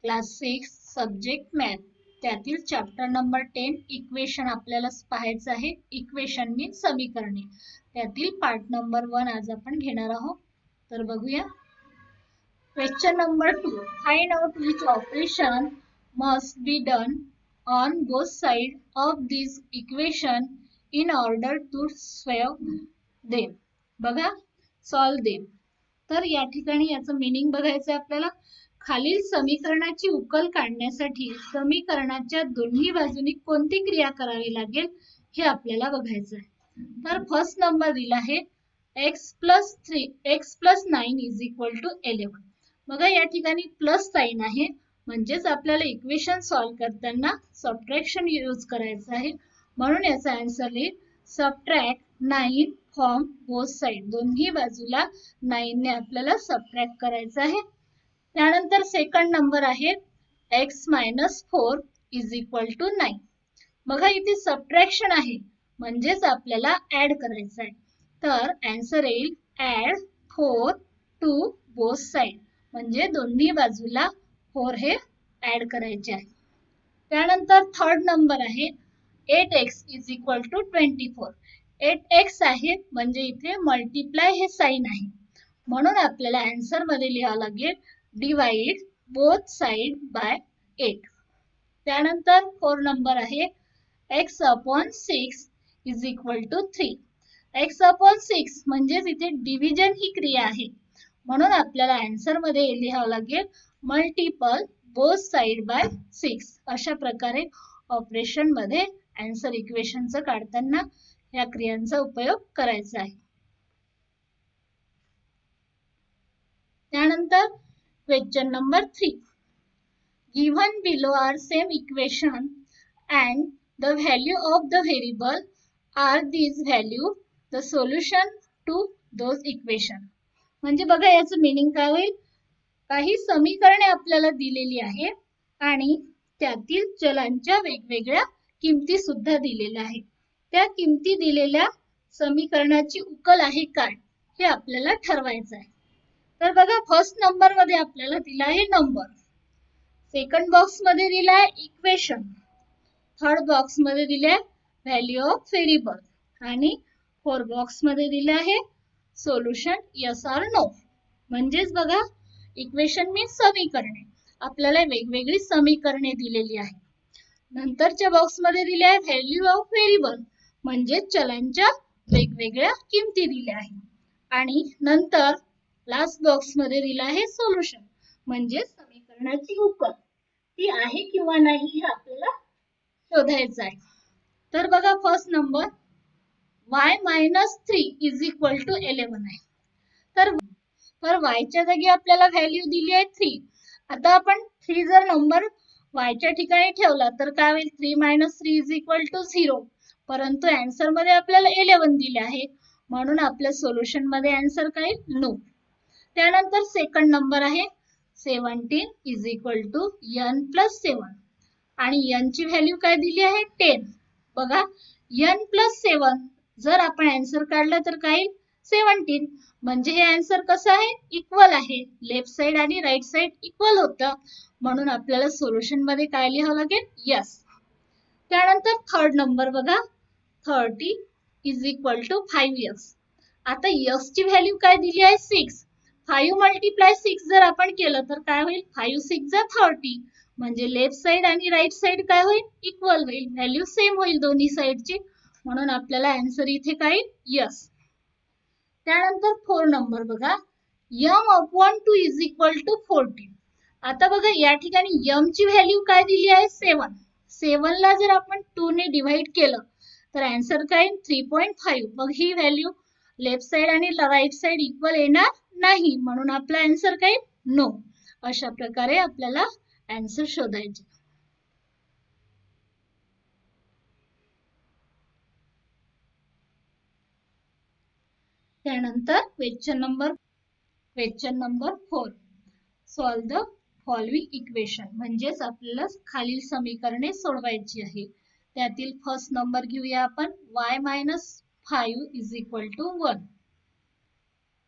Class 6 subject math त्यातील chapter number 10 equation आपल्याला पाहायचं आहे. इक्वेशन मीन्स समीकरणे. त्यातील पार्ट नंबर 1 आज आपण घेणार आहोत. तर बघूया. Question number 2, find out which operation must be done on both sides of this equation in order to solve them. बघा, solve them. तर या ठिकाणी याचं मीनिंग बघायचं आपल्याला. खालील समीकरणाची उकल काढण्यासाठी समीकरणाच्या दोन्ही बाजूनी कोणती क्रिया करावी लागेल हे आपल्याला बघायचं आहे. तर फर्स्ट नंबर दिला आहे x + 9 = 11. बघा या ठिकाणी प्लस साइन आहे, म्हणजेच आपल्याला इक्वेशन सॉल्व करताना सबट्रॅक्शन यूज करायचं आहे. म्हणून याचा आन्सर येईल सबट्रॅक्ट 9 फ्रॉम बोथ साइड. दोन्ही बाजूला 9 ने आपल्याला सबट्रॅक्ट करायचं आहे. त्यानंतर सेकंड नंबर आहे x - 4 = 9. बघा इथे सबट्रॅक्शन आहे, म्हणजेच आपल्याला ऍड करायचं आहे. तर आन्सर येईल ऍड 4 टू बोथ साइड, म्हणजे दोन्ही बाजूला 4 हे ऍड करायचे आहे. त्यानंतर थर्ड नंबर आहे 8x = 24. 8x आहे, म्हणजे इथे मल्टिप्लाय हे साइन आहे. म्हणून आपल्याला आन्सर मध्ये लिहावं लागेल डिवाइड बोथ साइड बाय 8. त्यानंतर 4 नंबर आहे x/6 = 3. x/6 म्हणजेच इथे डिव्हिजन ही क्रिया आहे. म्हणून आपल्याला आन्सर मध्ये लिहावं लागेल मल्टिपल बोथ साइड बाय 6. अशा प्रकारे ऑपरेशन मध्ये आन्सर इक्वेशनचं काढताना या क्रियांचा उपयोग करायचा आहे. त्यानंतर question number 3, given below are same equation and the value of the variable are these value the solution to those equation. म्हणजे बघा याचं मीनिंग काय होईल. काही समीकरणे आपल्याला दिलेली आहे आणि त्यातील चलांच्या वेगवेगळ्या किमती सुद्धा दिलेल्या आहेत. त्या किमती दिलेल्या समीकरणाची उकल आहे काय हे आपल्याला ठरवायचं आहे. तर बघा फर्स्ट नंबर मध्ये आपल्याला दिला आहे नंबर, सेकंड बॉक्स मध्ये दिला आहे इक्वेशन, थर्ड बॉक्स मध्ये दिले आहे व्हॅल्यू ऑफ व्हेरिएबल आणि फोर्थ बॉक्स मध्ये दिले आहे सोल्युशन यस ऑर नो. म्हणजेच बघा इक्वेशन मीन्स समीकरणे. आपल्याला वेगवेगळी समीकरणे दिलेली आहे. नंतरच्या बॉक्स मध्ये दिले आहे व्हॅल्यू ऑफ व्हेरिएबल, म्हणजे चलांच्या वेगवेगळ्या किमती दिल्या आहेत. आणि नंतर लास्ट बॉक्स मध्ये दिला आहे सोल्युशन, म्हणजे समीकरणाची उकल ती आहे किंवा नाही हे आपल्याला शोधायचं आहे. तर बघा फर्स्ट नंबर y - 3 = 11 आहे. तर y च्या जागी आपल्याला व्हॅल्यू दिली आहे 3. आता आपण 3 जर नंबर y च्या ठिकाणी ठेवला तर काय होईल 3 - 3 = 0. परंतु आन्सर मध्ये आपल्याला 11 दिले आहे, म्हणून आपल्या सोल्युशन मध्ये आन्सर काय नो. त्यानंतर सेकंड नंबर आहे 17 = n + 7 आणि n ची व्हॅल्यू काय दिली आहे 10. बघा n + 7 जर आपण आन्सर काढला तर काय 17, म्हणजे हे आन्सर कसं आहे इक्वल आहे. लेफ्ट साइड आणि राइट साइड इक्वल होतं, म्हणून आपल्याला सोल्युशन मध्ये काय लिहावं लागेल यस. त्यानंतर थर्ड नंबर बघा 30 = 5x. आता x ची व्हॅल्यू काय दिली आहे 6. 5 × 6 जर आपण केलं तर काय होईल 5 × 6 = 30, म्हणजे लेफ्ट साइड आणि राइट साइड काय होईल इक्वल होईल, व्हॅल्यू सेम होईल दोन्ही साइडची. म्हणून आपल्याला आन्सर इथे काय यस. त्यानंतर 4 नंबर बघा m/2 = 14. आता बघा या ठिकाणी m ची व्हॅल्यू काय दिली आहे 7. 7 ला जर आपण 2 ने डिवाइड केलं तर आन्सर काय 3.5. मग ही व्हॅल्यू लेफ्ट साइड आणि राइट साइड इक्वल येणार नाही, म्हणून आपला आन्सर काय नो. अशा प्रकारे आपल्याला आन्सर शोधायचे. त्यानंतर question number 4, solve the following equation. म्हणजेच आपल्याला खालील समीकरणे सोडवायची आहे. त्यातील फर्स्ट नंबर घेऊया आपण y - 5 = 1.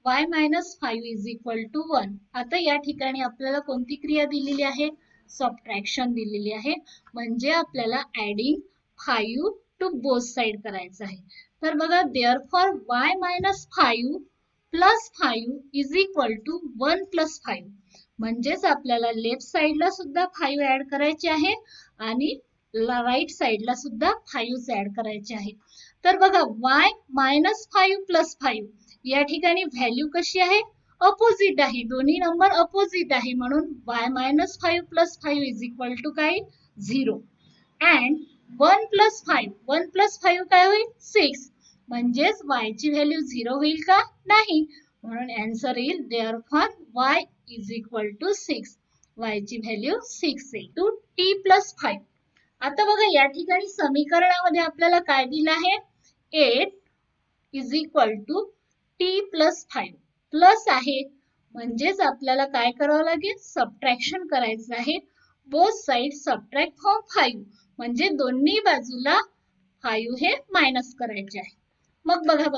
y - 5 = 1. आता या ठिकाणी आपल्याला कोणती क्रिया दिलेली आहे सबट्रॅक्शन दिलेली आहे, म्हणजे आपल्याला ऍडिंग 5 टू बोथ साइड करायचं आहे. तर बघा, therefore y minus 5 plus 5 is equal to 1 plus 5. म्हणजेच आपल्याला लेफ्ट साइडला सुद्धा 5 ऍड करायचे आहे आणि राईट साइडला सुद्धा 5 ऍड करायचे आहे. तर बघा, y मायनस 5 प्लस 5 या ठिकाणी व्हॅल्यू कशी आहे? अपोजिट आहे. दोन्ही नंबर अपोजिट आहे, म्हणून y minus 5 plus 5 is equal to काय? 0. अँड 1 प्लस 5 काय होईल? 6. म्हणजेच y ची व्हॅल्यू 0 होईल का? नाही. म्हणून आन्सर येईल therefore y is equal to 6. y ची व्हॅल्यू 6 येईल टू t प्लस 5. आता बघा, या ठिकाणी समीकरणामध्ये आपल्याला काय दिलं आहे? 8 is equal to t plus 5 plus आहे, म्हणजेच आपल्याला काय करावं लागेल? सबट्रॅक्शन करायचं आहे. बोथ साइड सबट्रॅक्ट फ्रॉम 5, म्हणजे दोन्ही बाजूला 5 हे मायनस करायचे आहे. मग बघा